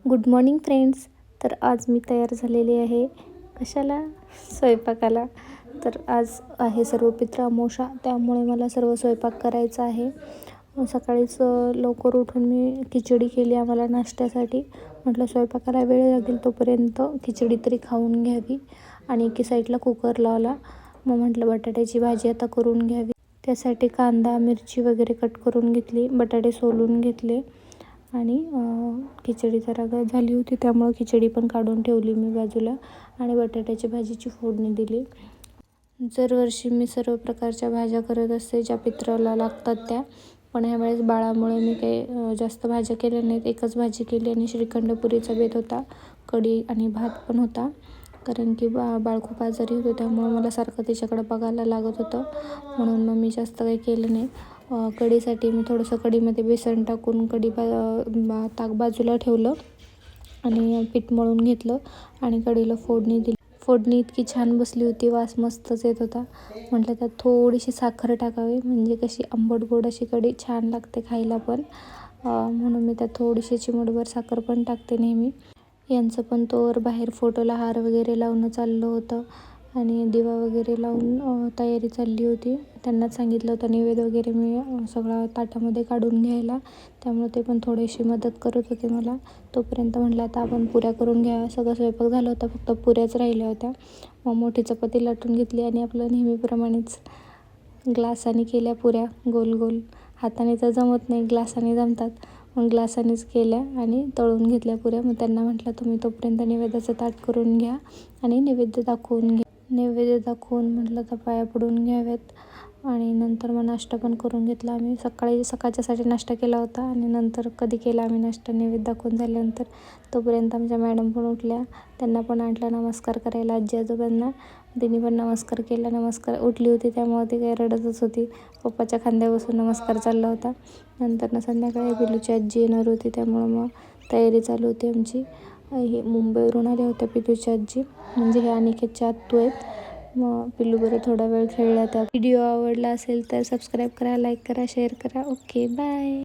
Good morning friends. तर आज मी तयार झालेली आहे. कशाला? स्वयंपाकाला. तर आज आहे सर्वपित्र अमावस्या, त्यामुळे मला सर्व स्वयंपाक करायचा आहे. सकाळीच लवकर उठून मी खिचडी केली आम्हाला नाश्त्यासाठी. म्हटलं स्वयंपाकाला वेळ लागेल तोपर्यंत खिचडी तरी खाऊन घ्यावी. आणि एकी साईडला कुकर लावला. मग म्हटलं बटाट्याची भाजी आता करून घ्यावी. त्यासाठी कांदा मिरची वगैरे कट करून घेतली, बटाटे सोलून घेतले आणि खिचडी जरा झाली होती त्यामुळं खिचडी पण काढून ठेवली मी बाजूला आणि बटाट्याची भाजीची फोडणी दिली. दरवर्षी मी सर्व प्रकारच्या भाज्या करत असते ज्या पित्राला लागतात त्या, पण ह्यावेळेस बाळामुळे मी काही जास्त भाज्या केल्या नाहीत. एकच भाजी केली आणि श्रीखंडपुरीचा बेत होता, कढी आणि भात पण होता. कारण की बाळ खूप आजारी होतं त्यामुळं मला सारखं त्याच्याकडं बघायला लागत होतं, म्हणून मग मी जास्त काही केलं नाही. कढीसाठी मी थोडंसं कढीमध्ये बेसन टाकून ताक बाजूला ठेवलं आणि पीठ मळून घेतलं आणि कढीला फोडणी दिली. फोडणी इतकी छान बसली होती, वास मस्तच येत होता. म्हटलं त्यात थोडीशी साखर टाकावी, म्हणजे कशी आंबट गोड अशी कढी छान लागते खायला पण. म्हणून मी त्यात थोडीशी चिमूटभर साखर पण टाकते नेहमी. यांचं पण तोवर बाहेर फोटोला हार वगैरे लावणं चाललं होतं आणि दिवा वगैरे लावून तयारी चालली होती. त्यांनाच सांगितलं होतं नैवेद्य वगैरे मी सगळा ताटामध्ये काढून घ्यायला, त्यामुळे ते पण थोडीशी मदत करत होते मला. तोपर्यंत म्हटलं आता आपण पुऱ्या करून घ्या. सगळं स्वयंपाक झाला होता, फक्त पुऱ्याच राहिल्या होत्या. मग मोठी चपाती लाटून घेतली आणि आपलं नेहमीप्रमाणेच ग्लासाने केल्या पुऱ्या गोल गोल. हाताने तर जमत नाही, ग्लासाने जमतात. मग ग्लासानेच केल्या आणि तळून घेतल्या पुऱ्या. मग त्यांना म्हटलं तुम्ही तोपर्यंत नैवेद्याचं ताट करून घ्या आणि नैवेद्य दाखवून घ्या. नैवेद्य दाखवून म्हटलं तर पाया पडून घ्याव्यात आणि नंतर मग नाश्ता पण करून घेतला. आम्ही सकाळच्यासाठी नाश्ता केला होता आणि नंतर कधी केला आम्ही नाश्ता नैवेद्य दाखवून झाल्यानंतर. तोपर्यंत आमच्या मॅडम पण उठल्या, त्यांना पण आणलं नमस्कार करायला आजी आजोबांना. तिने पण नमस्कार केला. उठली होती त्यामुळे ती काही रडतच होती. पप्पाच्या खांद्यावर बसून नमस्कार चालला होता. नंतर संध्याकाळी पिलूची आजी येणार होती, त्यामुळं मग तयारी चालू होती आमची. हे मुंबईवरून आल्या होत्या पिलूची आजी, म्हणजे हे अनिकेतच्या आत्तू आहेत. मग पिल्लूबरोबर थोडा वेळ खेळला. त्या व्हिडिओ आवडला असेल तर सबस्क्राईब करा, लाईक करा, शेअर करा. Okay bye.